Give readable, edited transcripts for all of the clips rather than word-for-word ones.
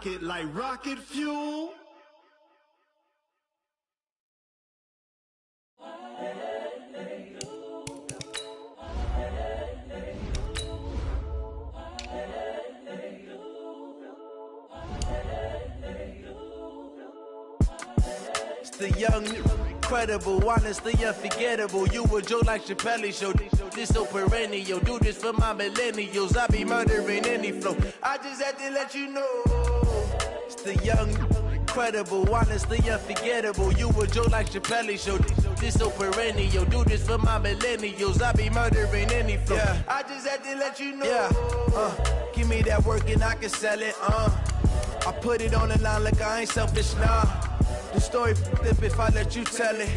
rocket like rocket fuel. The young, incredible, honestly unforgettable. You a joke like Chappelle show. This so perennial. Do this for my millennials. I be murdering any flow. I just had to let you know. It's the young, incredible, honestly unforgettable. You a joke like Chappelle show. This so perennial. Do this for my millennials. I be murdering any flow. Yeah. I just had to let you know. Yeah. Give me that work and I can sell it. I put it on the line like I ain't selfish, nah. The story flip if I let you tell it.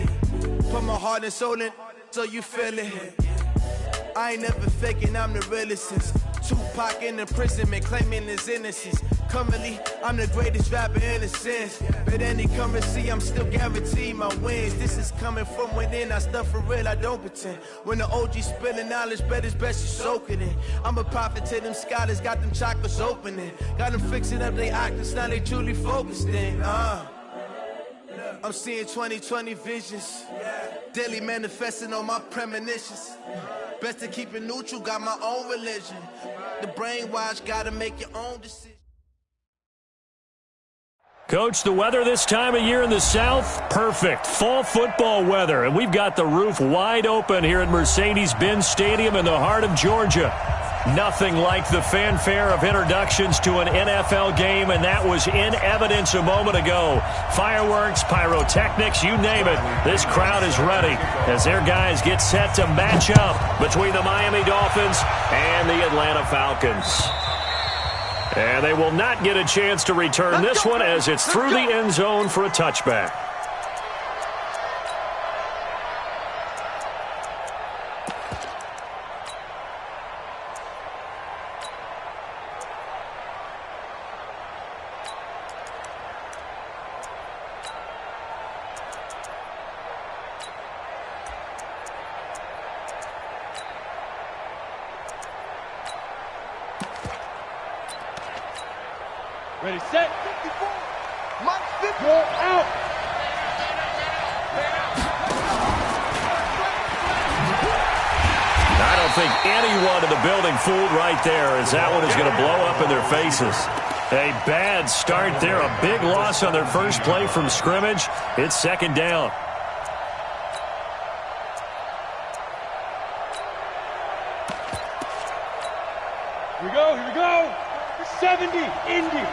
Put my heart and soul in so you feel it. I ain't never faking, I'm the realest since Tupac in imprisonment, claiming his innocence. Currently, I'm the greatest rapper in a sense. But any currency, I'm still guaranteed my wins. This is coming from within, I stuff for real, I don't pretend. When the OG spilling knowledge, bet it's best you soak it in. I'm a prophet to them scholars, got them chakras opening. Got them fixing up their octaves, now they truly focused in. I'm seeing 2020 visions, daily manifesting on my premonitions. Best to keep it neutral, got my own religion. The brainwash, gotta make your own decision. Coach, the weather this time of year in the South, perfect. Fall football weather, and we've got the roof wide open here at Mercedes-Benz Stadium in the heart of Georgia. Nothing like the fanfare of introductions to an NFL game, and that was in evidence a moment ago. Fireworks, pyrotechnics, you name it. This crowd is ready as their guys get set to match up between the Miami Dolphins and the Atlanta Falcons. And they will not get a chance to return this one as it's through the end zone for a touchback. Ready, set. 54. Mike 50. Out. I don't think anyone in the building fooled right there, as that one is going to blow up in their faces. A bad start there. A big loss on their first play from scrimmage. It's second down. Here we go. Here we go. 70. Indy.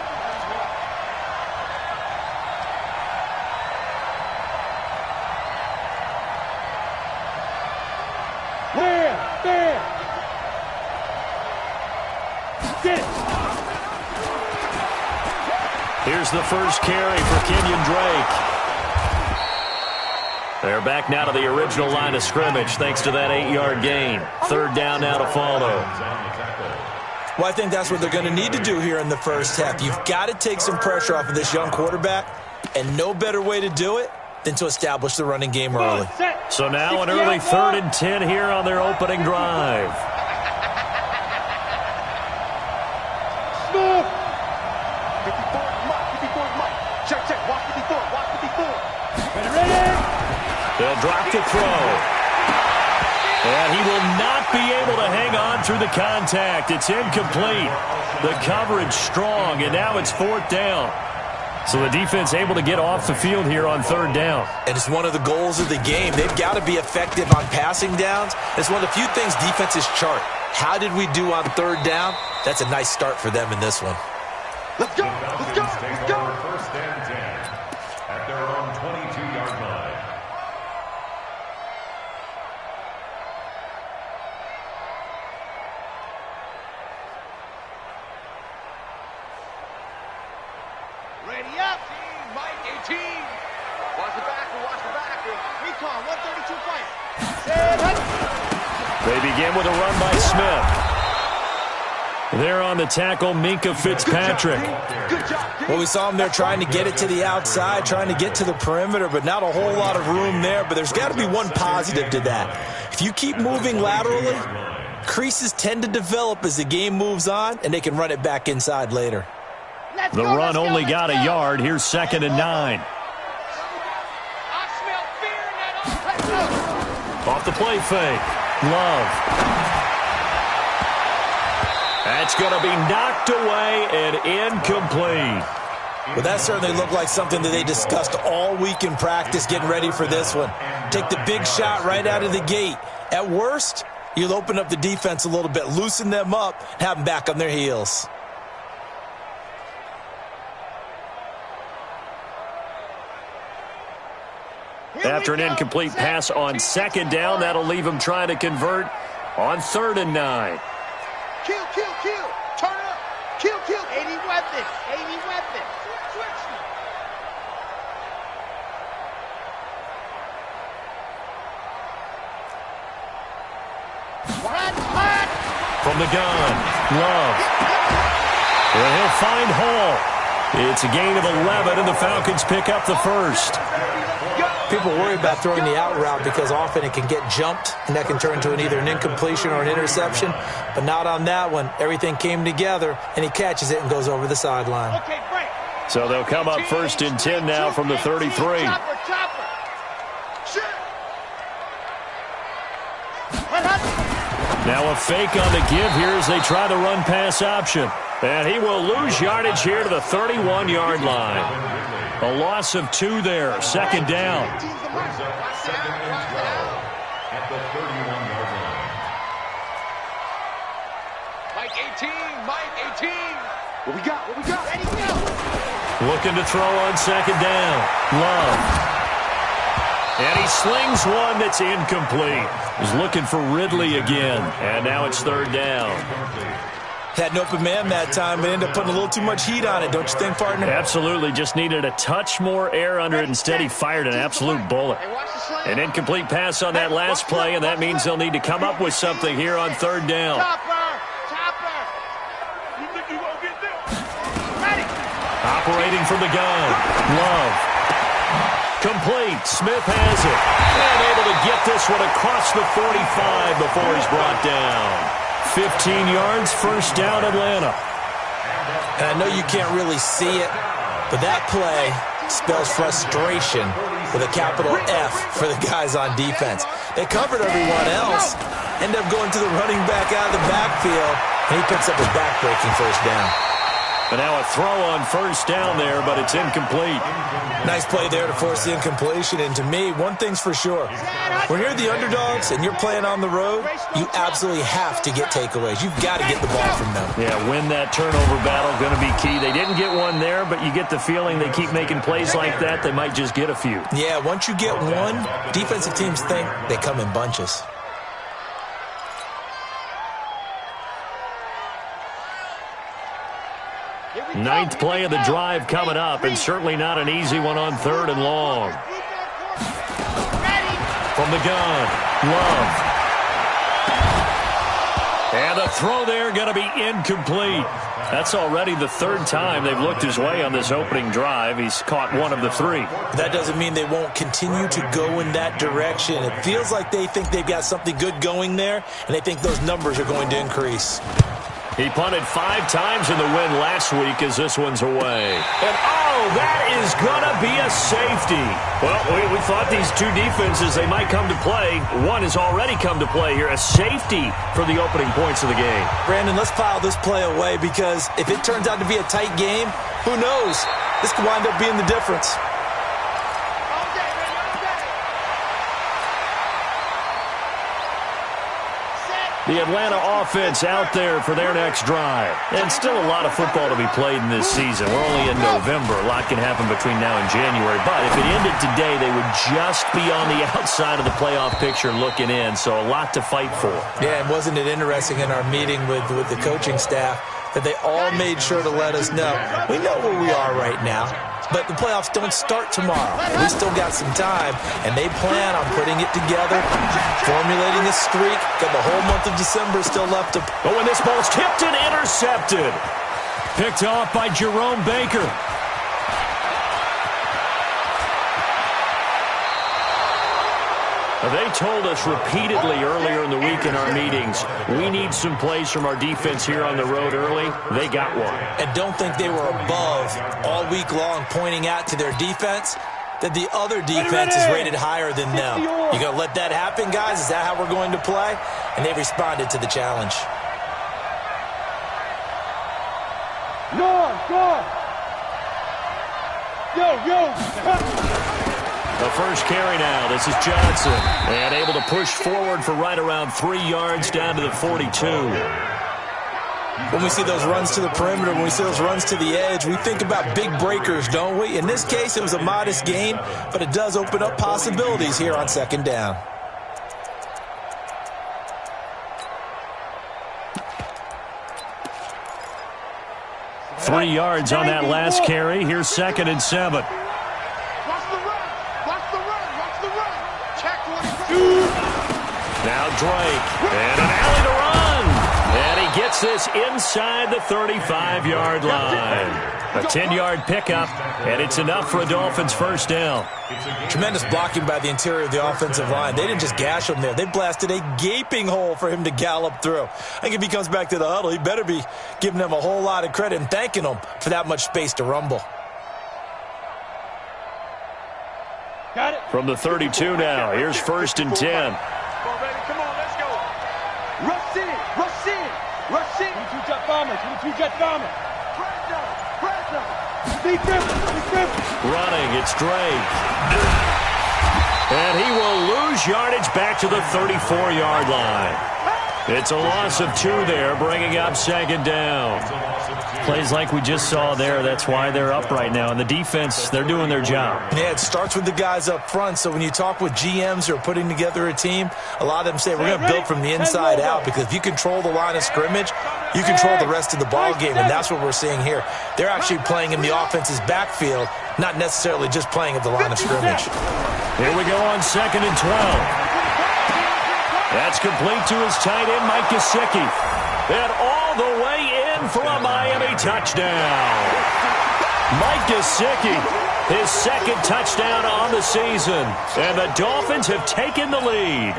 There. Sit. Here's the first carry for Kenyon Drake. They're back now to the original line of scrimmage thanks to that 8-yard gain. Third down now to follow. Well, I think that's what they're going to need to do here in the first half. You've got to take some pressure off of this young quarterback, and no better way to do it than to establish the running game early. So now an early 3rd and 10 here on their opening drive. Smooth. 54 Mike. Check. Watch 54. Ready. They'll drop to throw. And he will not be able to hang on through the contact. It's incomplete. The coverage strong, and now it's 4th down. So the defense able to get off the field here on 3rd down. And it's one of the goals of the game. They've got to be effective on passing downs. It's one of the few things defenses chart. How did we do on 3rd down? That's a nice start for them in this one. Let's go. First and 10 at their own 22-yard line. Ready up. Mike 18. Watch the back. Recon 132 fight. They begin with a run by Smith. There on the tackle, Minkah Fitzpatrick. Good job. Well, we saw him there trying to get it to the outside, trying to get to the perimeter, but not a whole lot of room there. But there's got to be one positive to that. If you keep moving laterally, creases tend to develop as the game moves on, and they can run it back inside later. The run only got a yard. Here's 2nd and 9. Off the play fake. Love. That's going to be knocked away and incomplete. Well, that certainly looked like something that they discussed all week in practice getting ready for this one. Take the big shot right out of the gate. At worst, you'll open up the defense a little bit, loosen them up, and have them back on their heels. After an incomplete pass on 2nd down, that'll leave him trying to convert on 3rd and 9. Kill. Turn up. Kill. 80 weapons. 80 weapons. Hot. From the gun, Love. And he'll find Hall. It's a gain of 11, and the Falcons pick up the first. People worry about throwing the out route because often it can get jumped, and that can turn into either an incompletion or an interception. But not on that one. Everything came together, and he catches it and goes over the sideline. Okay, break. So they'll come up 1st and 10 now from the 33. Chopper. Shit. Now a fake on the give here as they try the run-pass option. And he will lose yardage here to the 31-yard line. A loss of 2 there, 2nd down. Second and 12 at the 31-yard line. Mike 18. What we got? Ready, go. Looking to throw on 2nd down. Love. And he slings one that's incomplete. He's looking for Ridley again. And now it's 3rd down. Had an open man that time, but ended up putting a little too much heat on it, don't you think, partner? Absolutely. Just needed a touch more air under it. Instead, he fired an absolute bullet. An incomplete pass on that last play, and that means they'll need to come up with something here on 3rd down. Chopper. You think you won't get this? Ready. Operating from the gun. Love. Complete. Smith has it. And able to get this one across the 45 before he's brought down. 15 yards, 1st down, Atlanta. And I know you can't really see it, but that play spells frustration with a capital F for the guys on defense. They covered everyone else, end up going to the running back out of the backfield, and he picks up his back-breaking 1st down. And now a throw on 1st down there, but it's incomplete. Nice play there to force the incompletion. And to me, one thing's for sure. When you're the underdogs and you're playing on the road, you absolutely have to get takeaways. You've got to get the ball from them. Yeah, win that turnover battle, going to be key. They didn't get one there, but you get the feeling they keep making plays like that, they might just get a few. Yeah, once you get one, defensive teams think they come in bunches. Ninth play of the drive coming up, and certainly not an easy one on 3rd and long. From the gun, Love. And the throw there going to be incomplete. That's already the 3rd time they've looked his way on this opening drive. He's caught 1 of the 3. That doesn't mean they won't continue to go in that direction. It feels like they think they've got something good going there, and they think those numbers are going to increase. He punted 5 times in the win last week as this one's away. And, that is going to be a safety. Well, we thought these two defenses, they might come to play. One has already come to play here. A safety for the opening points of the game. Brandon, let's file this play away because if it turns out to be a tight game, who knows? This could wind up being the difference. The Atlanta offense out there for their next drive. And still a lot of football to be played in this season. We're only in November. A lot can happen between now and January. But if it ended today, they would just be on the outside of the playoff picture looking in. So a lot to fight for. Yeah, and wasn't it interesting in our meeting with the coaching staff that they all made sure to let us know. We know where we are right now. But the playoffs don't start tomorrow. We still got some time, and they plan on putting it together, formulating a streak. Got the whole month of December still left to... But when this ball's tipped and intercepted. Picked off by Jerome Baker. A They told us repeatedly earlier in the week in our meetings, we need some plays from our defense here on the road early. They got one. And don't think they were above all week long pointing out to their defense that the other defense is rated higher than them. You going to let that happen, guys? Is that how we're going to play? And they responded to the challenge. The first carry now. This is Johnson. And able to push forward for right around 3 yards down to the 42. When we see those runs to the perimeter, when we see those runs to the edge, we think about big breakers, don't we? In this case, it was a modest gain, but it does open up possibilities here on second down. Three yards on that last carry. Here's 2nd and 7. Watch the run. Watch the run. Watch the run. Check one. Now Drake. And an alley to run. And he gets this inside the 35-yard line. A 10-yard pickup, and it's enough for a Dolphins first down. Tremendous blocking by the interior of the offensive line. They didn't just gash him there. They blasted a gaping hole for him to gallop through. I think if he comes back to the huddle, he better be giving them a whole lot of credit and thanking them for that much space to rumble. Got it. From the 32 now, here's 1st and 10. Come on, baby. Come on, let's go. Rush in. Rush in. Rush in. 22-jet bomber. 22-jet bomber. Running, it's Drake. And he will lose yardage back to the 34-yard line. It's a loss of 2 there, bringing up 2nd down. Plays like we just saw there, that's why they're up right now. And the defense, they're doing their job. Yeah, it starts with the guys up front. So when you talk with GMs who are putting together a team, a lot of them say we're going to build from the inside out, because if you control the line of scrimmage, you control the rest of the ball game, and that's what we're seeing here. They're actually playing in the offense's backfield, not necessarily just playing at the line of scrimmage. Here we go on 2nd and 12. That's complete to his tight end, Mike Gesicki. And all the way in for a Miami touchdown. Mike Gesicki, his 2nd touchdown on the season. And the Dolphins have taken the lead.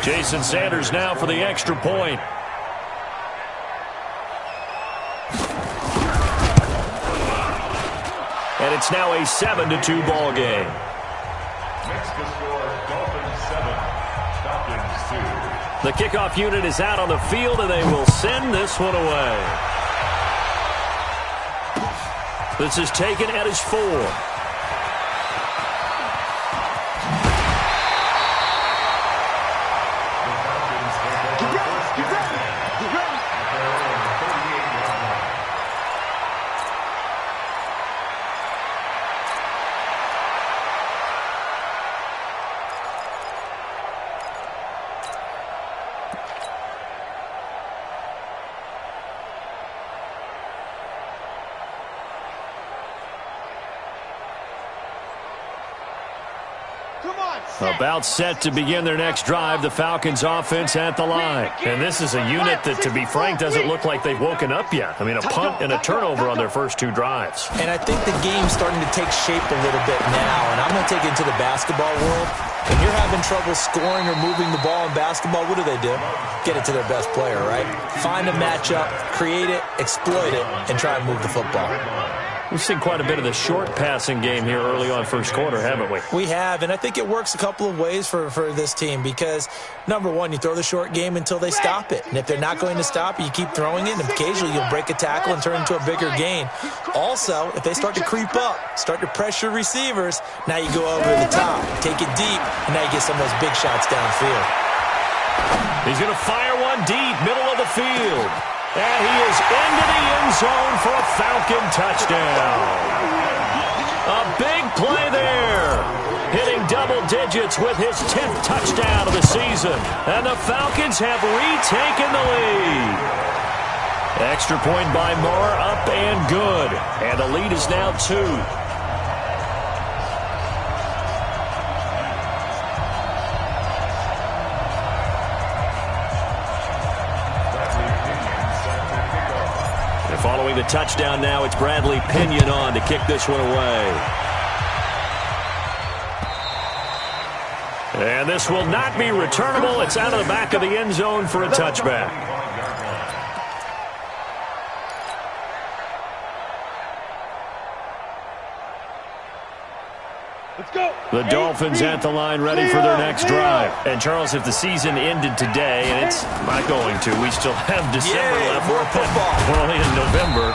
Jason Sanders now for the extra point. And it's now a 7-2 ball game. Next to score, Dolphins 7, Falcons 2. The kickoff unit is out on the field, and they will send this one away. This is taken at his 4. About set to begin their next drive, the Falcons offense at the line. And this is a unit that, to be frank, doesn't look like they've woken up yet. I mean, a punt and a turnover on their first 2 drives. And I think the game's starting to take shape a little bit now, and I'm going to take it into the basketball world. When you're having trouble scoring or moving the ball in basketball, what do? Get it to their best player, right? Find a matchup, create it, exploit it, and try and move the football. We've seen quite a bit of the short passing game here early on first quarter, haven't we? We have, and I think it works a couple of ways for this team because, number one, you throw the short game until they stop it. And if they're not going to stop it, you keep throwing it, and occasionally you'll break a tackle and turn into a bigger gain. Also, if they start to creep up, start to pressure receivers, now you go over the top, take it deep, and now you get some of those big shots downfield. He's going to fire one deep, middle of the field. And he is into the end zone for a Falcon touchdown. A big play there. Hitting double digits with his 10th touchdown of the season. And the Falcons have retaken the lead. Extra point by Moore, up and good. And the lead is now 2. Following the touchdown now, it's Bradley Pinion on to kick this one away. And this will not be returnable. It's out of the back of the end zone for a touchback. Let's go. The Dolphins at the line ready for their next drive. And, Charles, if the season ended today, and it's not going to, we still have December left. More football. We're only in November.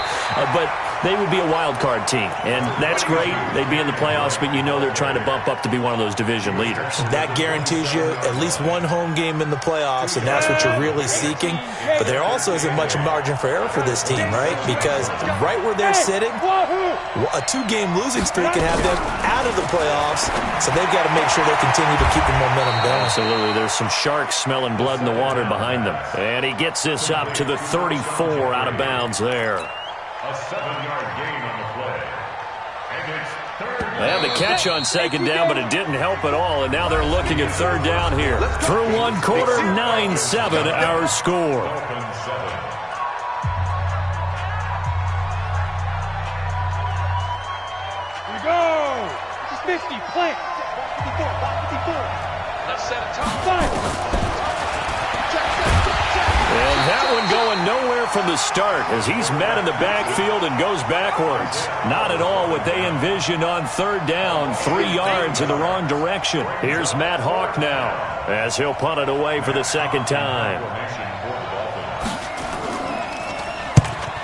But they would be a wild card team, and that's great. They'd be in the playoffs, but you know they're trying to bump up to be one of those division leaders. That guarantees you at least one home game in the playoffs, and that's what you're really seeking. But there also isn't much margin for error for this team, right? Because right where they're sitting, a 2-game losing streak can have them out of the playoffs, so they've got to make sure they continue to keep the momentum going. Absolutely. There's some sharks smelling blood in the water behind them. And he gets this up to the 34 out of bounds there. A 7-yard gain on the play. And it's third down. They had the catch on second down, but it didn't help at all. And now they're looking at third down here. Through one quarter, 9-7 our score. Dolphins 7. Here we go. This is 50. Play. 54. Left set of top. And that one going nowhere from the start as he's met in the backfield and goes backwards. Not at all what they envisioned on third down. 3 yards in the wrong direction. Here's Matt Hawk now as he'll punt it away for the second time.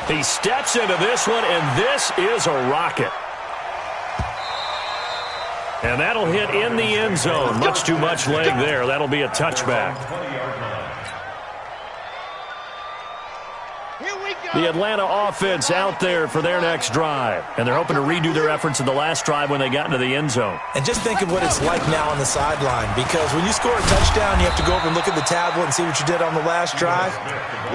He steps into this one, and this is a rocket. And that'll hit in the end zone. Much too much leg there. That'll be a touchback. The Atlanta offense out there for their next drive. And they're hoping to redo their efforts in the last drive when they got into the end zone. And just think of what it's like now on the sideline, because when you score a touchdown, you have to go over and look at the tablet and see what you did on the last drive.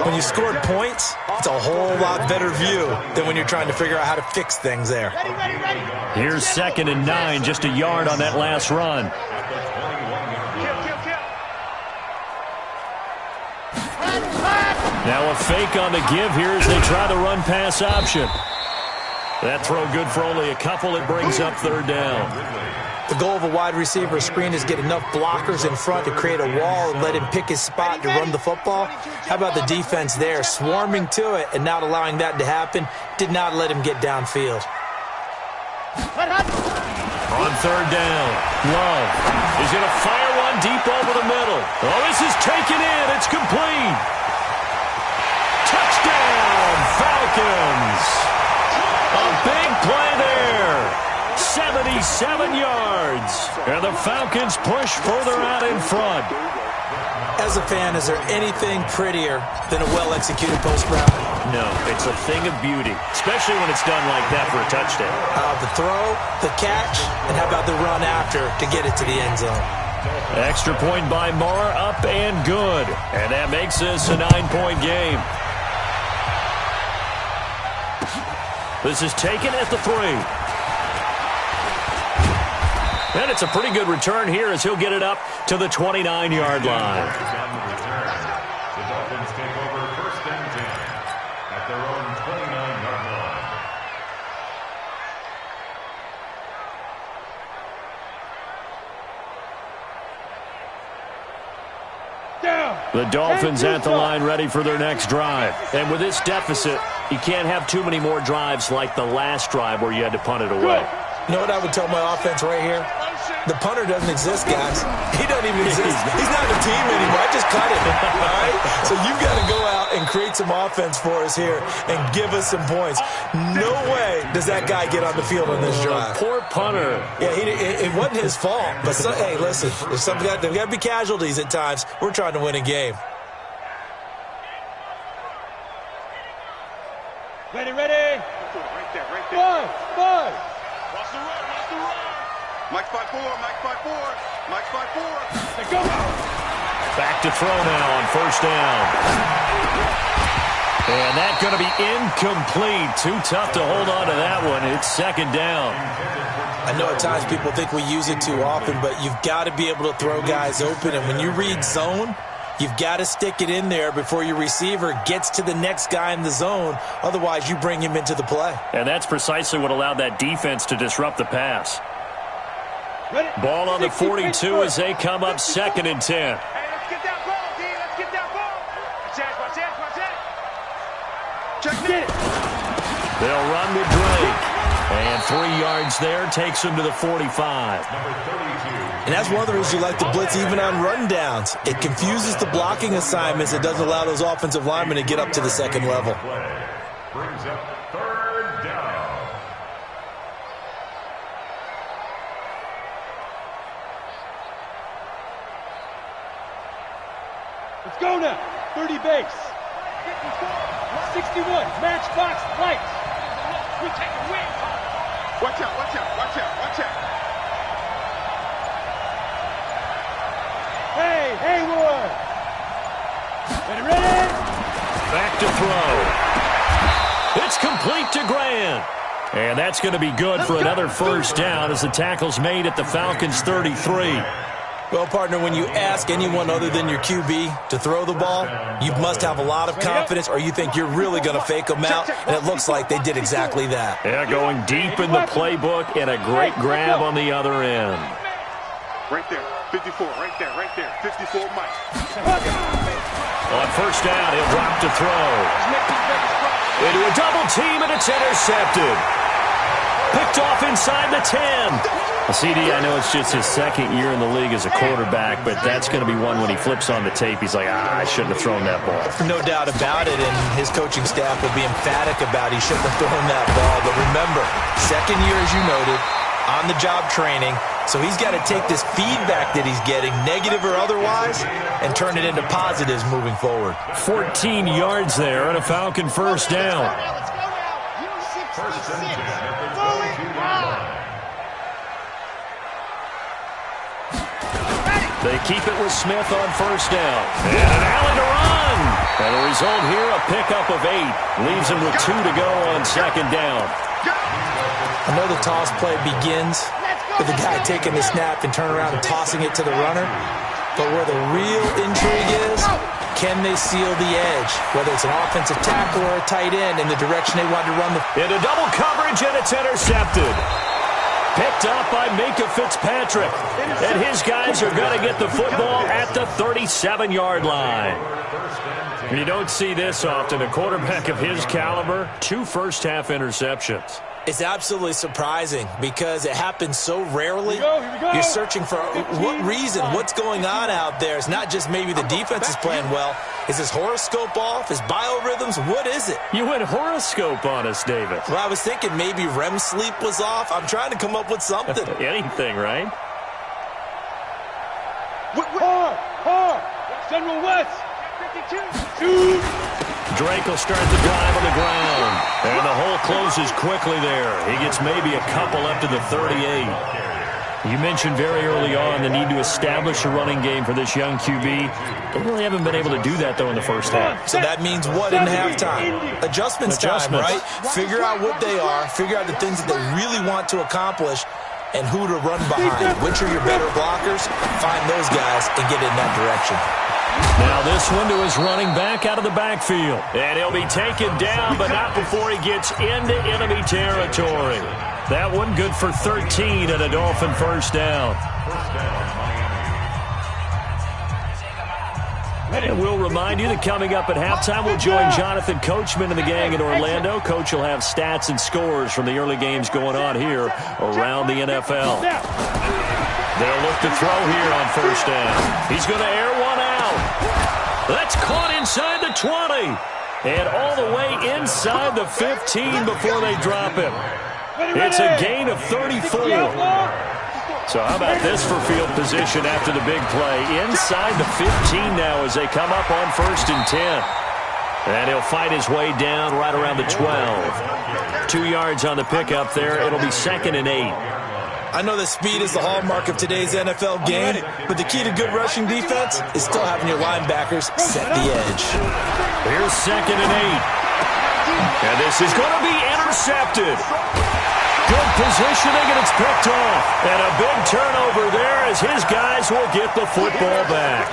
When you scored points, it's a whole lot better view than when you're trying to figure out how to fix things there. Here's 2nd and 9, just a yard on that last run. Now a fake on the give here as they try the run-pass option. That throw good for only a couple. It brings up third down. The goal of a wide receiver screen is get enough blockers in front to create a wall and let him pick his spot to run the football. How about the defense there, swarming to it and not allowing that to happen? Did not let him get downfield. On third down, Love is going to fire one deep over the middle. Oh, this is taken in. It's complete. Touchdown, Falcons. A big play there. 77 yards. And the Falcons push further out in front. As a fan, is there anything prettier than a well-executed post route? No, it's a thing of beauty, especially when it's done like that for a touchdown. The throw, the catch, and how about the run after to get it to the end zone? Extra point by Marr, up and good. And that makes this a 9-point game. This is taken at the 3. And it's a pretty good return here as he'll get it up to the 29-yard line. The Dolphins take over 1st and 10 at their own 29-yard line. Down. The Dolphins at the line ready for their next drive. And with this deficit, you can't have too many more drives like the last drive where you had to punt it away. You know what I would tell my offense right here? The punter doesn't exist, guys. He doesn't even exist. He's not a team anymore. I just cut him, all right? So you've got to go out and create some offense for us here and give us some points. No way does that guy get on the field on this drive. Poor punter. Yeah, it wasn't his fault. But, hey, listen, there's got to be casualties at times. We're trying to win a game. Ready. Right there. Five. Watch the run. Mike 5-4. Let's go. Back to throw now on first down. And that's going to be incomplete. Too tough to hold on to that one. It's 2nd down. I know at times people think we use it too often, but you've got to be able to throw guys open. And when you read zone, you've got to stick it in there before your receiver gets to the next guy in the zone. Otherwise, you bring him into the play. And that's precisely what allowed that defense to disrupt the pass. Ball on the 42 as they come up 2nd and 10. Hey, let's get that ball, D. Let's get that ball. Watch it. Check it. They'll run with Drake. And 3 yards there takes him to the 45. And that's one of the reasons you like to blitz even on run downs. It confuses the blocking assignments. It doesn't allow those offensive linemen to get up to the second level. Brings up 3rd down. Let's go now. 30 base. 61. Matchbox lights. We take a win. Watch out. Hey, Haywood. Ready? Back to throw. It's complete to Grant. And that's going to be good for another first down as the tackle's made at the Falcons' 33. Well, partner, when you ask anyone other than your QB to throw the ball, you must have a lot of confidence or you think you're really going to fake them out, and it looks like they did exactly that. Yeah, going deep in the playbook and a great grab on the other end. Right there, 54, right there, 54 Mike. On first down, he'll drop to throw. Into a double team, and it's intercepted. Picked off inside the 10. Well, CD, I know it's just his 2nd year in the league as a quarterback, but that's going to be one when he flips on the tape. He's like, I shouldn't have thrown that ball. No doubt about it, and his coaching staff will be emphatic about he shouldn't have thrown that ball. But remember, 2nd year, as you noted, on-the-job training, so he's got to take this feedback that he's getting, negative or otherwise, and turn it into positives moving forward. 14 yards there and a Falcon first down. First and 10 at the 22-yard line. They keep it with Smith on first down. And an alley to run. And the result here, a pickup of 8. Leaves him with 2 to go on 2nd down. I know the toss play begins with the guy taking the snap and turning around and tossing it to the runner. But where the real intrigue is, can they seal the edge? Whether it's an offensive tackle or a tight end in the direction they want to run the... Into double coverage, and it's intercepted. Picked up by Minka Fitzpatrick. And his guys are going to get the football at the 37-yard line. You don't see this often. A quarterback of his caliber, 2 first-half interceptions. It's absolutely surprising because it happens so rarely. Here we go. You're searching for what reason, what's going on out there. It's not just maybe the defense is playing well. Is his horoscope off? His biorhythms? What is it? You went horoscope on us, David. Well, I was thinking maybe REM sleep was off. I'm trying to come up with something. Anything, right? Hard. General West. 52. Drake will start the drive on the ground. And the hole closes quickly there. He gets maybe a couple up to the 38. You mentioned very early on the need to establish a running game for this young QB. They really haven't been able to do that, though, in the first half. So that means what in halftime? Adjustments time, right? Figure out what they are. Figure out the things that they really want to accomplish and who to run behind. Which are your better blockers? Find those guys and get in that direction. Now this one to his running back out of the backfield. And he'll be taken down, but not before he gets into enemy territory. That one good for 13 and a Dolphin first down. And we'll remind you that coming up at halftime, we'll join Jonathan Coachman and the gang in Orlando. Coach will have stats and scores from the early games going on here around the NFL. They'll look to throw here on first down. He's going to air one out. That's caught inside the 20. And all the way inside the 15 before they drop him. It's a gain of 34. So how about this for field position after the big play? Inside the 15 now as they come up on first and 10. And he'll fight his way down right around the 12. 2 yards on the pickup there. It'll be 2nd and 8. I know that speed is the hallmark of today's NFL game, but the key to good rushing defense is still having your linebackers set the edge. Here's 2nd and 8. And this is going to be intercepted. Good positioning, and it's picked off. And a big turnover there as his guys will get the football back.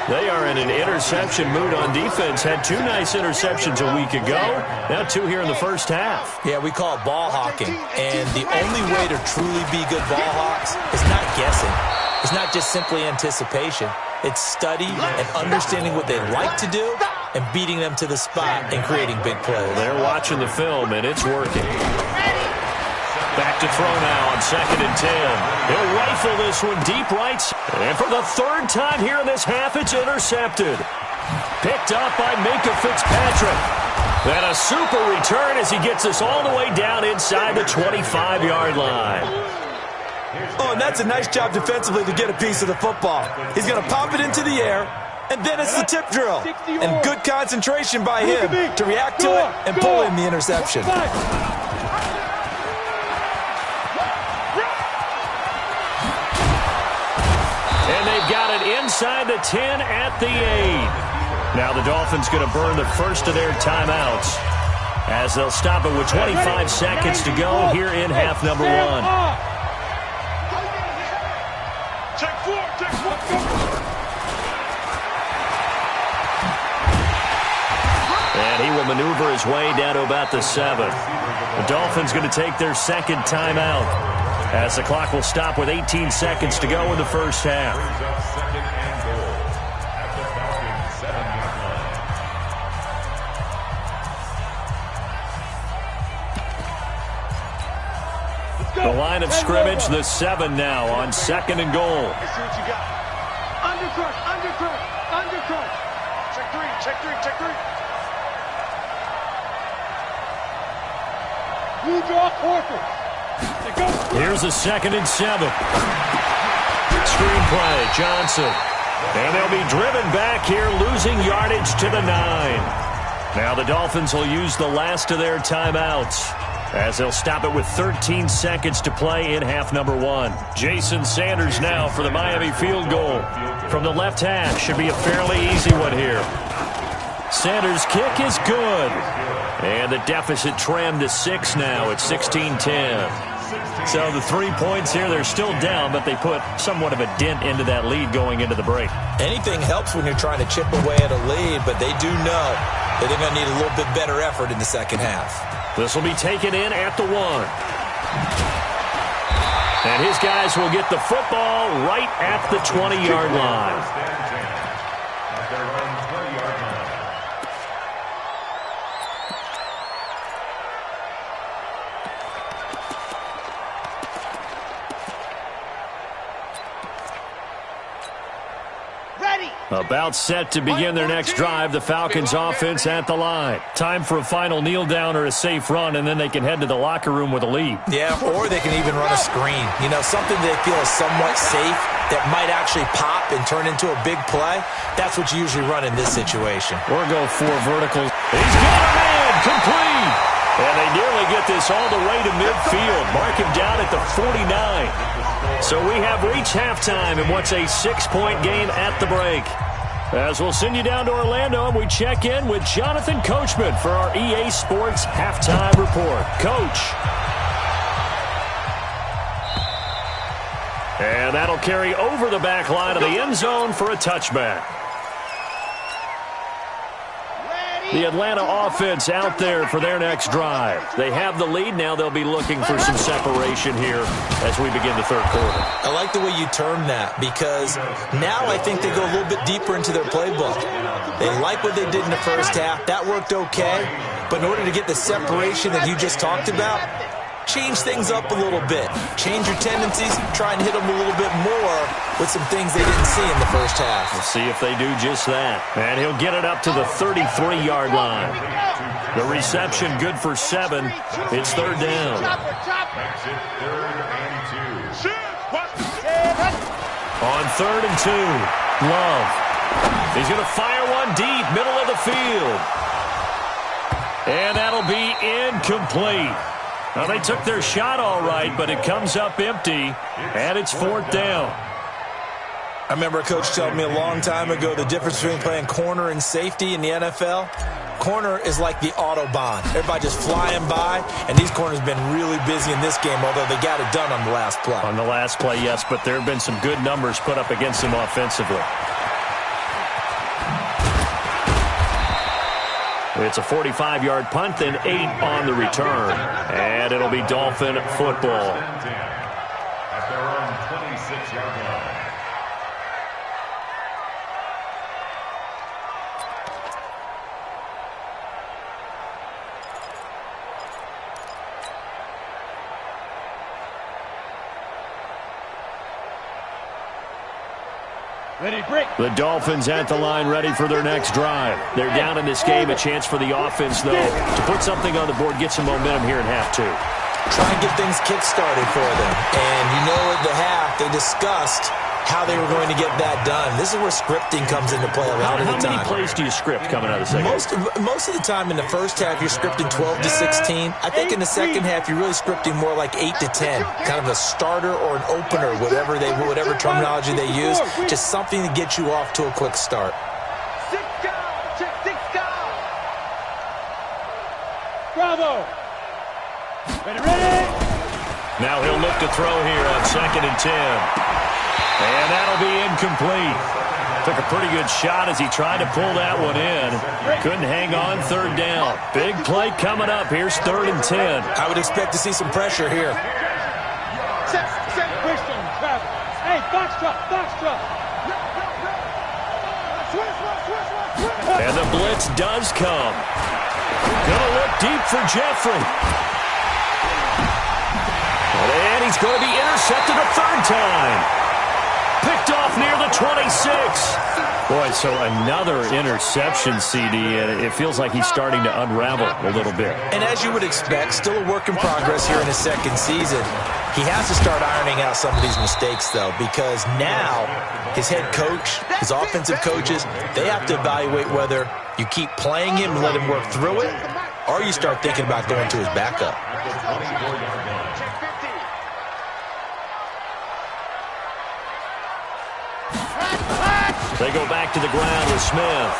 They are in an interception mood on defense. Had 2 nice interceptions a week ago. Now 2 here in the first half. Yeah, we call it ball hawking. And the only way to truly be good ball hawks is not guessing. It's not just simply anticipation. It's study and understanding what they like to do and beating them to the spot and creating big plays. They're watching the film, and it's working. Back to throw now on 2nd and 10. He'll rifle this one deep right. And for the 3rd time here in this half, it's intercepted. Picked up by Minka Fitzpatrick. And a super return as he gets us all the way down inside the 25-yard line. Oh, and that's a nice job defensively to get a piece of the football. He's going to pop it into the air, and then it's the tip drill. And good concentration by him to react to it and pull in the interception. And they've got it inside the 10 at the 8. Now the Dolphins going to burn the first of their timeouts as they'll stop it with 25 seconds to go here in half number 1. And he will maneuver his way down to about the 7. The Dolphins going to take their second timeout as the clock will stop with 18 seconds to go in the first half. The line of scrimmage, the 7 now on 2nd and goal. Let's see what you got. Undercut, undercut, undercut. Check 3, check 3, check 3. Blue draw, Corker. Here's a 2nd and 7. Screenplay, Johnson. And they'll be driven back here, losing yardage to the 9. Now the Dolphins will use the last of their timeouts as they'll stop it with 13 seconds to play in half number 1. Jason Sanders now for the Miami field goal. From the left hash, should be a fairly easy one here. Sanders' kick is good. And the deficit trimmed to 6 now at 16-10. So the 3 points here, they're still down, but they put somewhat of a dent into that lead going into the break. Anything helps when you're trying to chip away at a lead, but they do know that they're going to need a little bit better effort in the second half. This will be taken in at the 1. And his guys will get the football right at the 20-yard line. About set to begin their next drive. The Falcons offense at the line. Time for a final kneel down or a safe run, and then they can head to the locker room with a lead. Yeah, or they can even run a screen. You know, something they feel is somewhat safe that might actually pop and turn into a big play. That's what you usually run in this situation. Or go 4 verticals. He's got a man complete. And they nearly get this all the way to midfield. Mark him down at the 49. So we have reached halftime in what's a 6-point game at the break. As we'll send you down to Orlando, and we check in with Jonathan Coachman for our EA Sports Halftime Report. Coach. And that'll carry over the back line of the end zone for a touchback. The Atlanta offense out there for their next drive. They have the lead. Now they'll be looking for some separation here as we begin the third quarter. I like the way you term that because now I think they go a little bit deeper into their playbook. They like what they did in the first half. That worked okay. But in order to get the separation that you just talked about, change things up a little bit. Change your tendencies. Try and hit them a little bit more with some things they didn't see in the first half. We'll see if they do just that. And he'll get it up to the 33-yard line. The reception good for 7. It's 3rd down. On 3rd and 2, Love. He's going to fire one deep, middle of the field. And that'll be incomplete. Now, they took their shot all right, but it comes up empty, and it's 4th down. I remember a coach telling me a long time ago the difference between playing corner and safety in the NFL. Corner is like the Autobahn. Everybody just flying by, and these corners have been really busy in this game, although they got it done on the last play. On the last play, yes, but there have been some good numbers put up against them offensively. It's a 45-yard punt, then 8 on the return. And it'll be Dolphin football. At their own 26-yard line. Ready, break. The Dolphins at the line ready for their next drive. They're down in this game. A chance for the offense, though, to put something on the board, get some momentum here in half 2. Try and get things kick-started for them. And you know at the half, they discussed how they were going to get that done. This is where scripting comes into play a lot of the time. How many plays do you script coming out of the second? Most of the time in the first half, you're scripting 12 to 16. I think in the second half, you're really scripting more like 8 to 10. Kind of a starter or an opener, whatever terminology they use. Just something to get you off to a quick start. Bravo. Ready. Now he'll look to throw here on 2nd and 10. And that'll be incomplete. Took a pretty good shot as he tried to pull that one in. Couldn't hang on 3rd down. Big play coming up. Here's 3rd and 10. I would expect to see some pressure here. Christian, Travis. Hey, box truck. And the blitz does come. Gonna look deep for Jeffrey. And he's going to be intercepted a 3rd time. Picked off near the 26. Boy, so another interception, CD, and it feels like he's starting to unravel a little bit. And as you would expect, still a work in progress here in his 2nd season. He has to start ironing out some of these mistakes, though, because now his head coach, his offensive coaches, they have to evaluate whether you keep playing him and let him work through it, or you start thinking about going to his backup. They go back to the ground with Smith.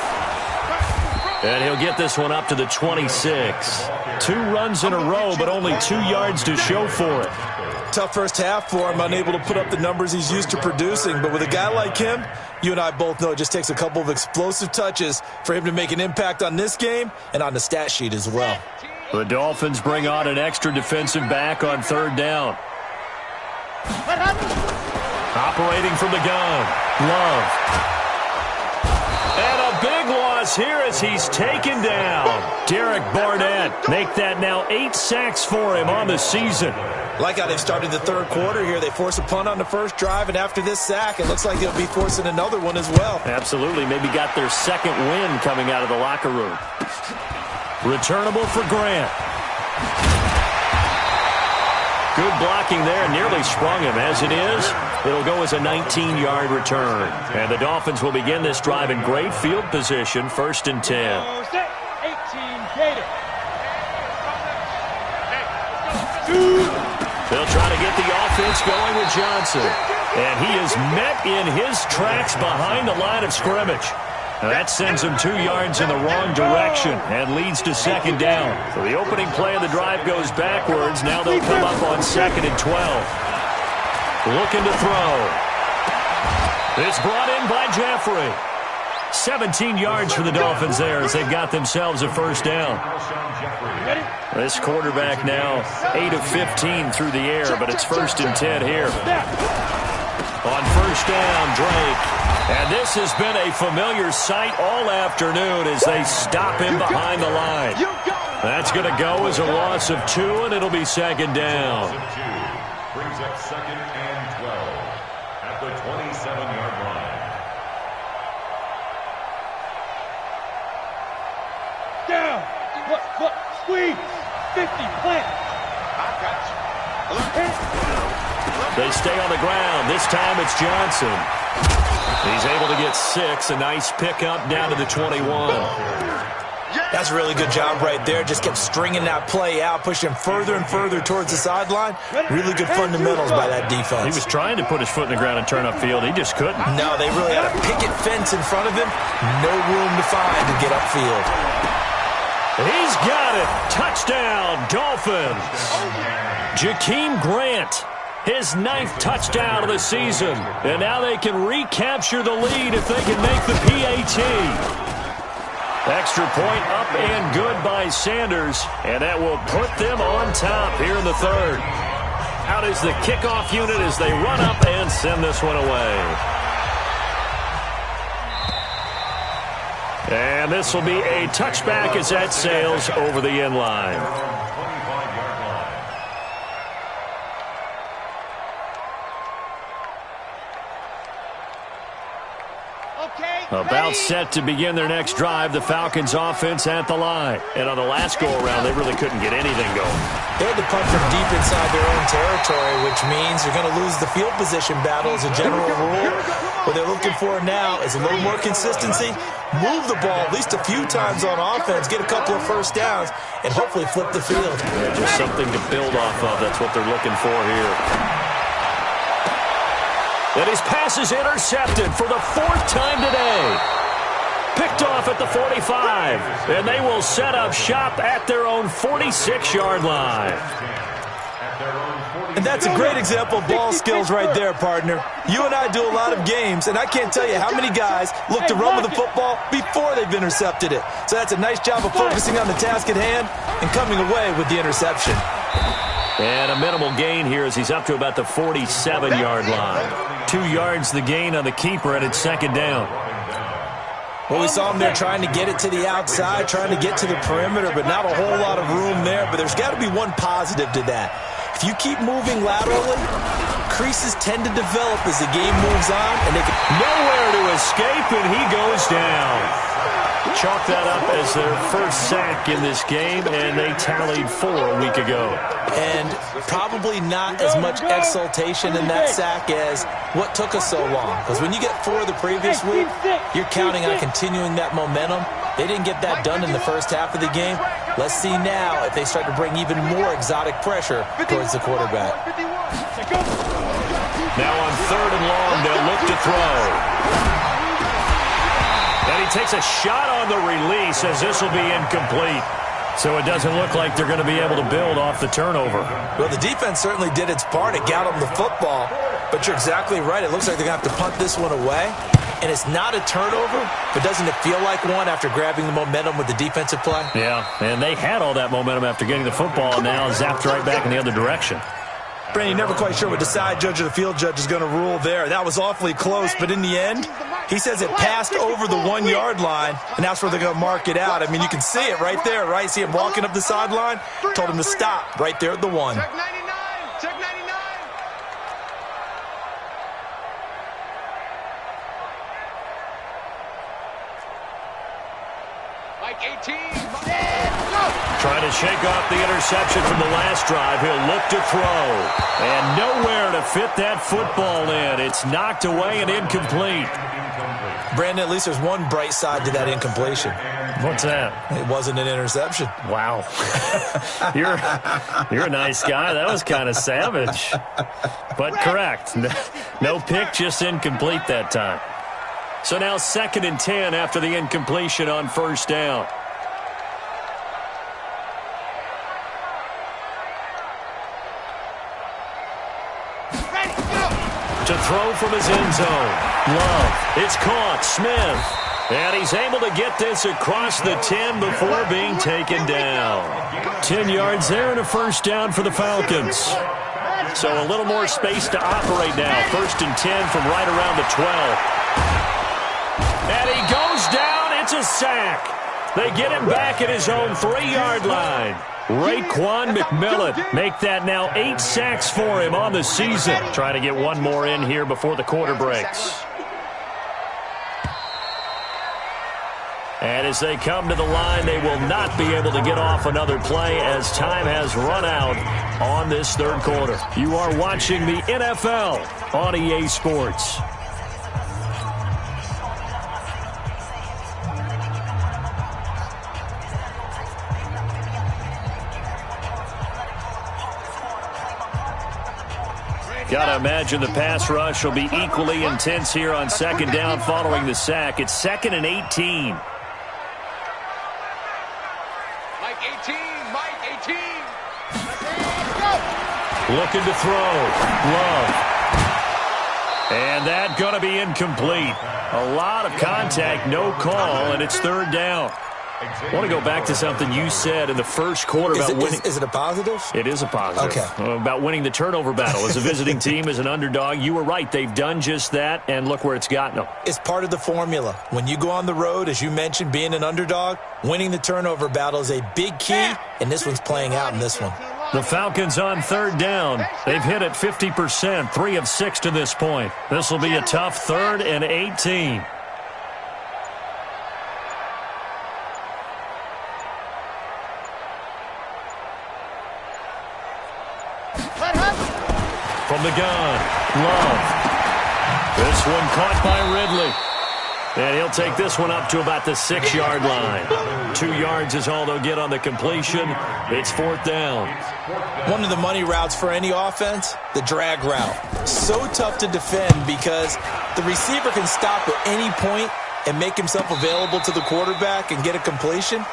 And he'll get this one up to the 26. 2 runs in a row, but only 2 yards to show for it. Tough first half for him, unable to put up the numbers he's used to producing. But with a guy like him, you and I both know it just takes a couple of explosive touches for him to make an impact on this game and on the stat sheet as well. The Dolphins bring on an extra defensive back on 3rd down. Operating from the gun, Love. And a big loss here as he's taken down. Derek Barnett make that now 8 sacks for him on the season. Like how they've started the 3rd quarter here. They force a punt on the first drive, and after this sack, it looks like they'll be forcing another one as well. Absolutely. Maybe got their 2nd win coming out of the locker room. Returnable for Grant. Good blocking there. Nearly sprung him. As it is, it'll go as a 19-yard return. And the Dolphins will begin this drive in great field position, 1st and 10. 18, Gator. They'll try to get the offense going with Johnson. And he is met in his tracks behind the line of scrimmage. Now that sends him 2 yards in the wrong direction and leads to 2nd down. So the opening play of the drive goes backwards. Now they'll come up on 2nd and 12. Looking to throw. It's brought in by Jeffrey. 17 yards for the Dolphins there as they've got themselves a 1st down. This quarterback now 8 of 15 through the air, but it's 1st and 10 here. On 1st down, Drake. And this has been a familiar sight all afternoon as they stop him behind the line. That's going to go as a loss of 2, and it'll be 2nd down. Brings up 2nd and 12 at the 27-yard line. Down. Look, squeeze. 50, plant. I got you. They stay on the ground. This time it's Johnson. He's able to get 6. A nice pickup down to the 21. That's a really good job right there. Just kept stringing that play out, pushing further and further towards the sideline. Really good fundamentals by that defense. He was trying to put his foot in the ground and turn upfield. He just couldn't. No, they really had a picket fence in front of him. No room to find to get upfield. He's got it. Touchdown, Dolphins. Jakeem Grant. His 9th touchdown of the season. And now they can recapture the lead if they can make the PAT. Extra point up and good by Sanders, and that will put them on top here in the third. Out is the kickoff unit as they run up and send this one away. And this will be a touchback as that sails over the end line. About set to begin their next drive, the Falcons offense at the line. And on the last go-around, they really couldn't get anything going. They had to punt from deep inside their own territory, which means you're going to lose the field position battle as a general rule. What they're looking for now is a little more consistency, move the ball at least a few times on offense, get a couple of first downs, and hopefully flip the field. Yeah, just something to build off of. That's what they're looking for here. And his pass is intercepted for the fourth time today. Picked off at the 45. And they will set up shop at their own 46-yard line. And that's a great example of ball skills right there, partner. You and I do a lot of games, and I can't tell you how many guys look to run with the football before they've intercepted it. So that's a nice job of focusing on the task at hand and coming away with the interception. And a minimal gain here as he's up to about the 47-yard line. 2 yards the gain on the keeper, and it's second down. Well, we saw him there trying to get it to the outside, trying to get to the perimeter, but not a whole lot of room there. But there's got to be one positive to that. If you keep moving laterally, creases tend to develop as the game moves on. And they can nowhere to escape, and he goes down. Chalk that up as their first sack in this game, and they tallied 4 a week ago. And probably not as much exultation in that sack as what took us so long. Because when you get 4 the previous week, you're counting on continuing that momentum. They didn't get that done in the first half of the game. Let's see now if they start to bring even more exotic pressure towards the quarterback. Now on 3rd and long, they'll look to throw. And he takes a shot on the release as this will be incomplete. So it doesn't look like they're going to be able to build off the turnover. Well, the defense certainly did its part. It got them the football. But you're exactly right. It looks like they're going to have to punt this one away. And it's not a turnover, but doesn't it feel like one after grabbing the momentum with the defensive play? Yeah, and they had all that momentum after getting the football, and now zapped right back in the other direction. Brandon, you're never quite sure what the side judge or the field judge is going to rule there. That was awfully close, but in the end, he says it passed over the 1-yard line, and that's where they're going to mark it out. I mean, you can see it right there, right? See him walking up the sideline? Told him to stop right there at the 1. Check 99. Check 99. Mike 18. Trying to shake off the interception from the last drive. He'll look to throw. And nowhere to fit that football in. It's knocked away and incomplete. Brandon, at least there's one bright side to that incompletion. What's that? It wasn't an interception. Wow. You're a nice guy. That was kind of savage. But correct. No pick, just incomplete that time. So now 2nd and 10 after the incompletion on 1st down. To throw from his end zone. Love. It's caught. Smith. And he's able to get this across the 10 before being taken down. 10 yards there and a 1st down for the Falcons. So a little more space to operate now. 1st and 10 from right around the 12. And he goes down. It's a sack. They get him back at his own 3-yard line. Raekwon McMillan make that now 8 sacks for him on the season. Trying to get one more in here before the quarter breaks. And as they come to the line, they will not be able to get off another play as time has run out on this 3rd quarter. You are watching the NFL on EA Sports. Got to imagine the pass rush will be equally intense here on 2nd down following the sack. It's 2nd and 18. Mike 18. Mike 18. Looking to throw. Love. And that going to be incomplete. A lot of contact, no call, and it's 3rd down. I want to go back to something you said in the first quarter about winning. Is it a positive? It is a positive. Okay. About winning the turnover battle as a visiting team, as an underdog. You were right. They've done just that, and look where it's gotten them. It's part of the formula. When you go on the road, as you mentioned, being an underdog, winning the turnover battle is a big key, and this one's playing out in this one. The Falcons on third down. They've hit it 50%, 3 of 6 to this point. This will be a tough 3rd and 18. From the gun, Love. This one caught by Ridley. And he'll take this one up to about the 6-yard line. 2 yards is all they'll get on the completion. It's 4th down. One of the money routes for any offense, the drag route. So tough to defend because the receiver can stop at any point and make himself available to the quarterback and get a completion.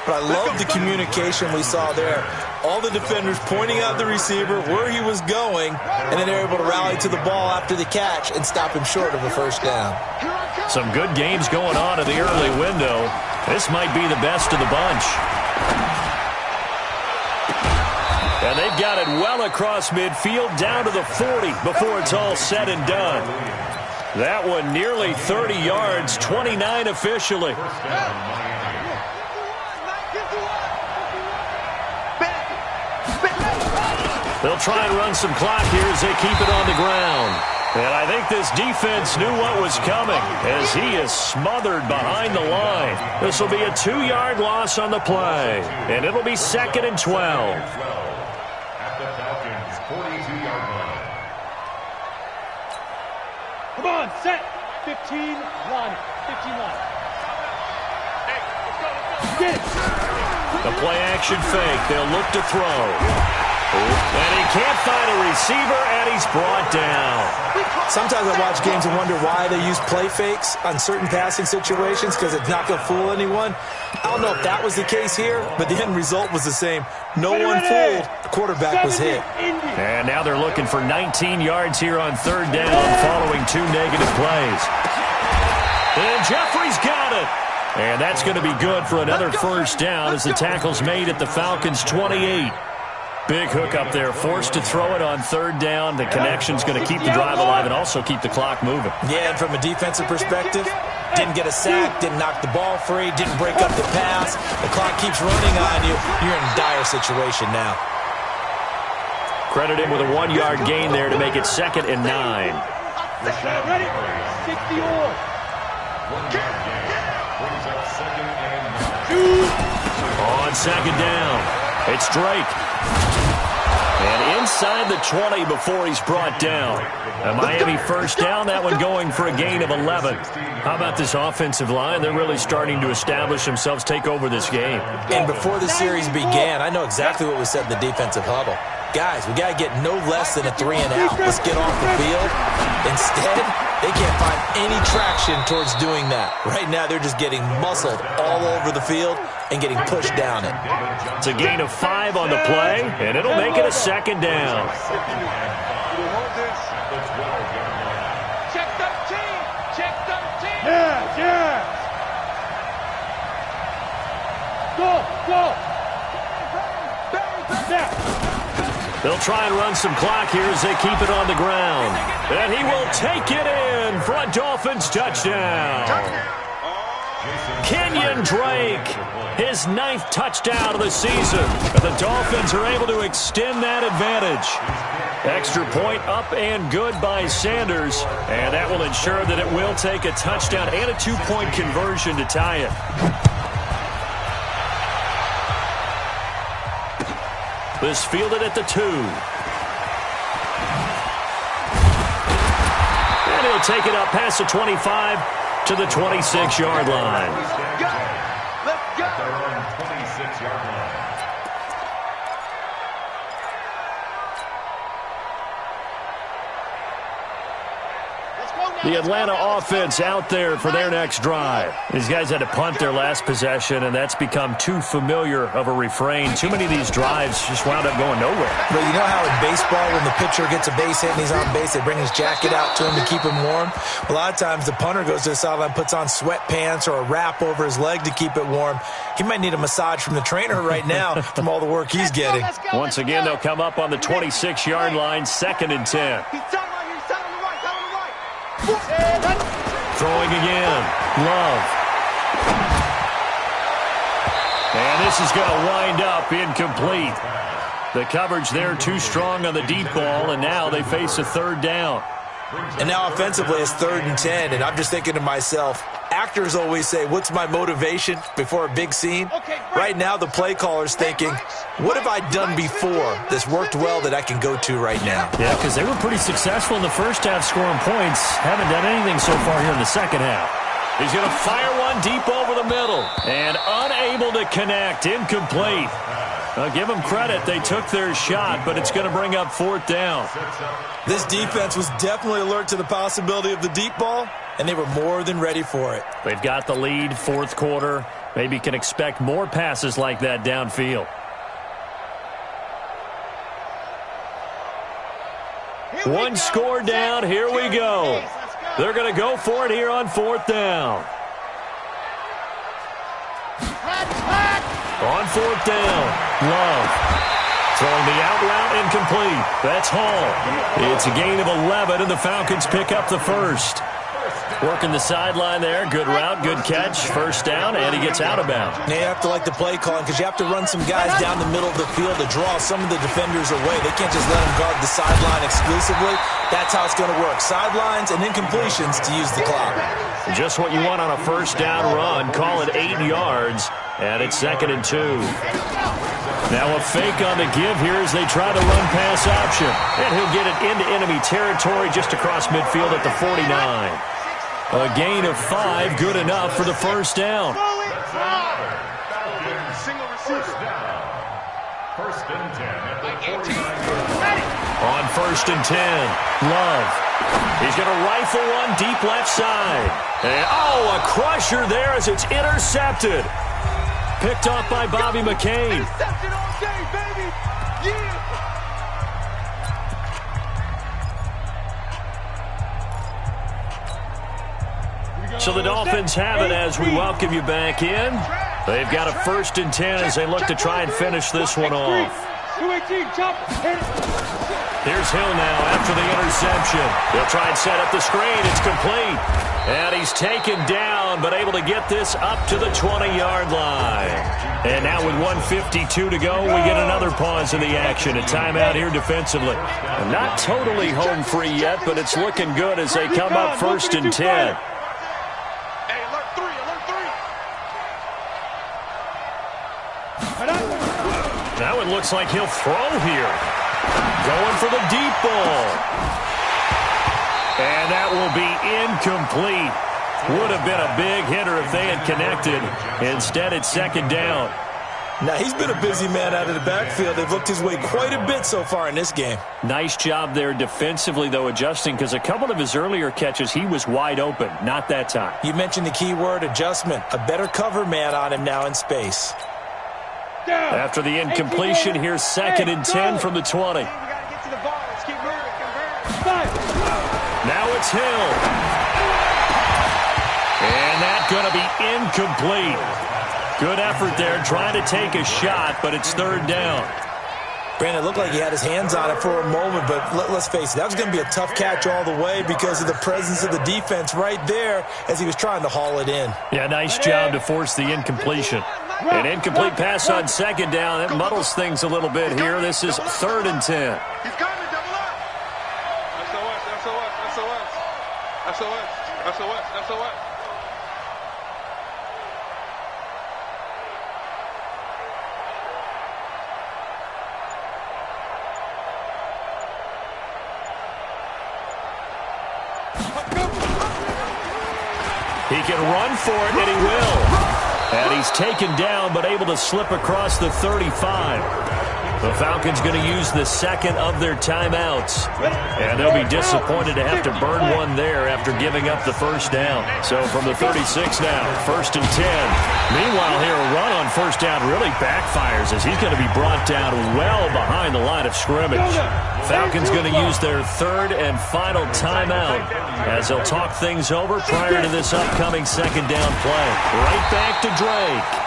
But I love the communication we saw there. All the defenders pointing out the receiver, where he was going, and then they're able to rally to the ball after the catch and stop him short of a first down. Some good games going on in the early window. This might be the best of the bunch. And they've got it well across midfield, down to the 40 before it's all said and done. That one nearly 30 yards, 29 officially. They'll try and run some clock here as they keep it on the ground. And I think this defense knew what was coming as he is smothered behind the line. This will be a 2-yard loss on the play, and it'll be 2nd and 12. At the Falcons' 42-yard line. Come on, set. 15, line. 15, line. Hey, let's go. Get it. The play-action fake. They'll look to throw. And he can't find a receiver, and he's brought down. Sometimes I watch games and wonder why they use play fakes on certain passing situations because it's not going to fool anyone. I don't know if that was the case here, but the end result was the same. No one fooled. The quarterback was hit. And now they're looking for 19 yards here on 3rd down following 2 negative plays. And Jeffrey's got it. And that's going to be good for another first down as the tackle's made at the Falcons' 28. Big hook up there, forced to throw it on 3rd down. The connection's going to keep the drive alive and also keep the clock moving. Yeah, and from a defensive perspective, didn't get a sack, didn't knock the ball free, didn't break up the pass. The clock keeps running on you. You're in a dire situation now. Credit him with a 1-yard gain there to make it 2nd and 9. Ready? 60 or. 1-yard gain brings up 2nd and 9. On 2nd down, it's Drake. And inside the 20 before he's brought down. A Miami first down, that one going for a gain of 11. How about this offensive line? They're really starting to establish themselves, take over this game. And before the series began, I know exactly what was said in the defensive huddle. Guys, we got to get no less than a 3-and-out. Let's get off the field. Instead, they can't find any traction towards doing that. Right now, they're just getting muscled all over the field and getting pushed down it. It's a gain of 5 on the play, and it'll make it a 2nd down. Check 13. Check 13. Yeah. Go. They'll try and run some clock here as they keep it on the ground. And he will take it in for a Dolphins touchdown. Kenyon Drake, his 9th touchdown of the season. And the Dolphins are able to extend that advantage. Extra point up and good by Sanders. And that will ensure that it will take a touchdown and a 2-point conversion to tie it. This fielded at the 2. And he'll take it up past the 25 to the 26-yard line. Let's go. Their own 26-yard line. Let's go The Atlanta offense out there for their next drive. These guys had to punt their last possession, and that's become too familiar of a refrain. Too many of these drives just wound up going nowhere. But you know how in baseball, when the pitcher gets a base hit and he's on base, they bring his jacket out to him to keep him warm? A lot of times the punter goes to the sideline, puts on sweatpants or a wrap over his leg to keep it warm. He might need a massage from the trainer right now from all the work he's getting. Once again, they'll come up on the 26-yard line, 2nd and 10. Throwing again. Love. And this is going to wind up incomplete. The coverage there too strong on the deep ball, and now they face a 3rd down. And now offensively it's 3rd and 10, and I'm just thinking to myself, actors always say, what's my motivation before a big scene? Right now the play caller's thinking, what have I done before that's worked well that I can go to right now? Yeah, because they were pretty successful in the first half scoring points. Haven't done anything so far here in the second half. He's going to fire one deep over the middle. And unable to connect. Incomplete. Give them credit. They took their shot, but it's going to bring up 4th down. This defense was definitely alert to the possibility of the deep ball, and they were more than ready for it. They've got the lead, 4th quarter. Maybe can expect more passes like that downfield. One score down. Here we go. They're going to go for it here on 4th down. On 4th down, Love. Throwing the out route, incomplete. That's Hall. It's a gain of 11, and the Falcons pick up the 1st. Working the sideline there. Good route, good catch. 1st down, and he gets out of bounds. Now you have to like the play calling because you have to run some guys down the middle of the field to draw some of the defenders away. They can't just let them guard the sideline exclusively. That's how it's going to work. Sidelines and incompletions to use the clock. Just what you want on a 1st down run. Call it 8 yards, and it's 2nd and 2. Now a fake on the give here as they try to run pass option. And he'll get it into enemy territory just across midfield at the 49. A gain of 5, good enough for the 1st down. On 1st and 10, Love. He's going to rifle one deep left side. And, a crusher there as it's intercepted. Picked off by Bobby McCain. Intercepted all day, baby. Yeah. So the Dolphins have it as we welcome you back in. They've got a 1st and 10 as they look to try and finish this one off. Here's Hill now after the interception. He'll try and set up the screen. It's complete. And he's taken down, but able to get this up to the 20-yard line. And now with 1:52 to go, we get another pause in the action. A timeout here defensively. Not totally home free yet, but it's looking good as they come up 1st and 10. Now it looks like he'll throw here. Going for the deep ball. And that will be incomplete. Would have been a big hitter if they had connected. Instead, it's 2nd down. Now, he's been a busy man out of the backfield. They've looked his way quite a bit so far in this game. Nice job there defensively, though, adjusting, because a couple of his earlier catches, he was wide open. Not that time. You mentioned the key word, adjustment. A better cover man on him now in space. After the incompletion, here's 2nd and 10 from the 20. Now it's Hill. And that's going to be incomplete. Good effort there, trying to take a shot, but it's 3rd down. Brandon, it looked like he had his hands on it for a moment, but let's face it, that was going to be a tough catch all the way because of the presence of the defense right there as he was trying to haul it in. Yeah, nice job to force the incompletion. An incomplete pass on 2nd down. That muddles things a little bit here. This is 3rd and 10. He's coming, double up. SOS. He can run for it, and he will. And he's taken down, but able to slip across the 35. The Falcons going to use the second of their timeouts. And they'll be disappointed to have to burn one there after giving up the first down. So from the 36 now, 1st and 10. Meanwhile here, a run on first down really backfires as he's going to be brought down well behind the line of scrimmage. Falcons going to use their third and final timeout as they'll talk things over prior to this upcoming second down play. Right back to Drake.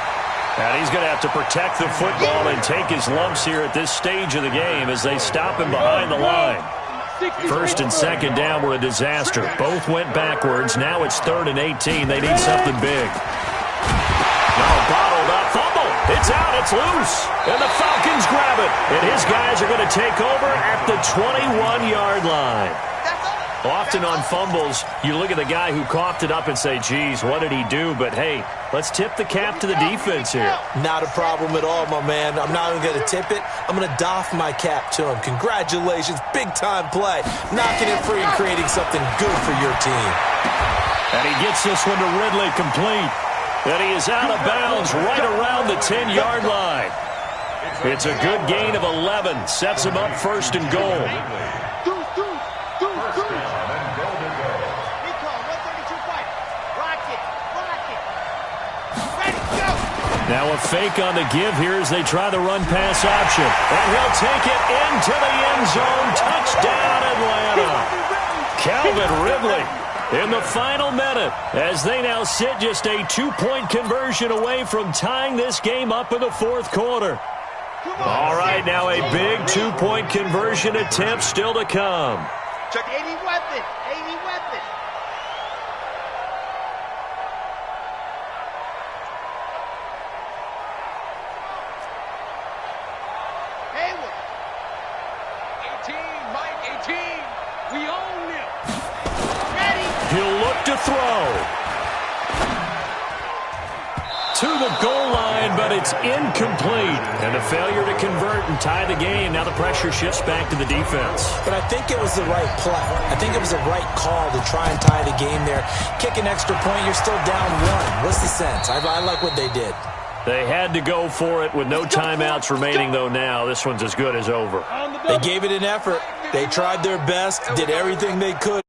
And he's going to have to protect the football and take his lumps here at this stage of the game as they stop him behind the line. 1st and 2nd down were a disaster. Both went backwards. Now it's 3rd and 18. They need something big. Now bottled up. Fumble. It's out. It's loose. And the Falcons grab it. And his guys are going to take over at the 21-yard line. Often on fumbles, you look at the guy who coughed it up and say, geez, what did he do? But, hey, let's tip the cap to the defense here. Not a problem at all, my man. I'm not even going to tip it. I'm going to doff my cap to him. Congratulations. Big-time play. Knocking it free and creating something good for your team. And he gets this one to Ridley complete. And he is out of bounds right around the 10-yard line. It's a good gain of 11. Sets him up 1st and goal. Now a fake on the give here as they try the run-pass option. And he'll take it into the end zone. Touchdown, Atlanta. Calvin Ridley in the final minute as they now sit just a 2-point conversion away from tying this game up in the 4th quarter. All right, now a big 2-point conversion attempt still to come. Check 80 weapon. 80 weapon. To throw. To the goal line, but it's incomplete. And a failure to convert and tie the game. Now the pressure shifts back to the defense. But I think it was the right play. I think it was the right call to try and tie the game there. Kick an extra point, you're still down 1. What's the sense? I like what they did. They had to go for it with no timeouts remaining, though, now. This one's as good as over. They gave it an effort. They tried their best, did everything they could.